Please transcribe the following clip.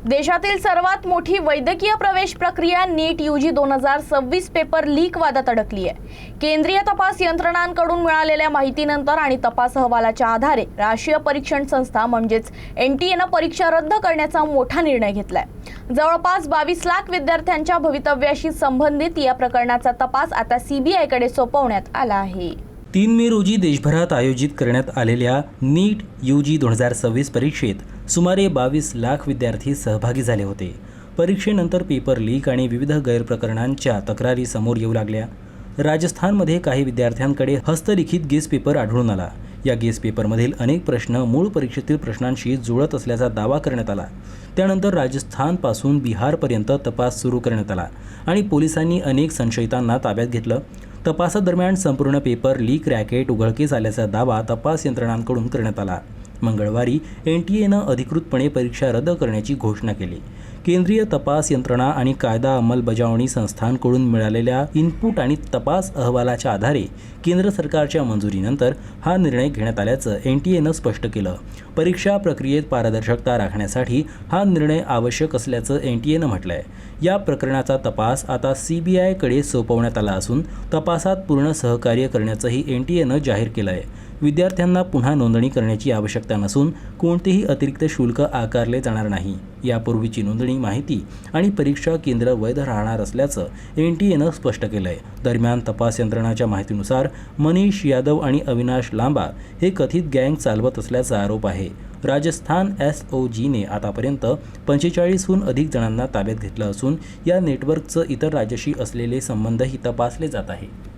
देशातील सर्वात मोठी वैद्यकीय प्रवेश प्रक्रिया नीट यूजी 2026 पेपर लीक वादात अडकली आहे। केंद्रीय तपास यंत्रणांकडून मिळालेल्या माहितीनंतर आणि तपास अहवालाच्या आधारे राष्ट्रीय परीक्षण संस्था म्हणजेच एनटीएनं परीक्षा रद्द करण्याचा मोठा निर्णय घेतलाय। जवळपास 22 लाख विद्यार्थ्यांच्या भवितव्याशी संबंधित या प्रकरणाचा तपास आता सीबीआयकडे सोपवण्यात आला आहे। 3 मे रोजी देशभरात आयोजित करण्यात आलेल्या नीट यूजी 2026 परीक्षेत सुमारे 22 लाख विद्यार्थी सहभागी झाले होते। परीक्षेनंतर पेपर लीक आणि विविध गैरप्रकरणांच्या तक्रारी समोर येऊ लागल्या। राजस्थानमध्ये काही विद्यार्थ्यांकडे हस्तलिखित गेस पेपर आढळून आला। या गेस पेपरमधील अनेक प्रश्न मूळ परीक्षेतील प्रश्नांशी जुळत असल्याचा दावा करण्यात आला। त्यानंतर राजस्थानपासून बिहारपर्यंत तपास सुरू करण्यात आला आणि पोलिसांनी अनेक संशयितांना ताब्यात घेतलं। तपासादरम्यान संपूर्ण पेपर लीक रॅकेट उघडकीस आल्याचा दावा तपास यंत्रणांकडून करण्यात आला। मंगळवारी एनटीएनं अधिकृतपणे परीक्षा रद्द करण्याची घोषणा केली। केंद्रीय तपास यंत्रणा आणि कायदा अंमलबजावणी संस्थांकडून मिळालेल्या इनपुट आणि तपास अहवालाच्या आधारे केंद्र सरकारच्या मंजुरीनंतर हा निर्णय घेण्यात आल्याचं एनटीएनं स्पष्ट केलं। परीक्षा प्रक्रियेत पारदर्शकता राखण्यासाठी हा निर्णय आवश्यक असल्याचं एनटीएनं म्हटलंय। या प्रकरणाचा तपास आता सीबीआयकडे सोपवण्यात आला असून तपासात पूर्ण सहकार्य करण्याचंही एनटीएनं जाहीर केलं आहे। विद्यार्थ्यांना पुन्हा नोंदणी करण्याची आवश्यकता नसून कोणतेही अतिरिक्त शुल्क आकारले जाणार नाही। यापूर्वीची नोंदणी माहिती आणि परीक्षा केंद्र वैध राहणार असल्याचं एनटीएनं स्पष्ट केलंय। दरम्यान तपास यंत्रणाच्या माहितीनुसार मनीष यादव आणि अविनाश लांबा हे कथित गँग चालवत असल्याचा आरोप आहे। राजस्थान एसओजीने आतापर्यंत 45हून अधिक जणांना ताब्यात घेतलं असून या नेटवर्कचं इतर राज्याशी असलेले संबंधही तपासले जात आहेत।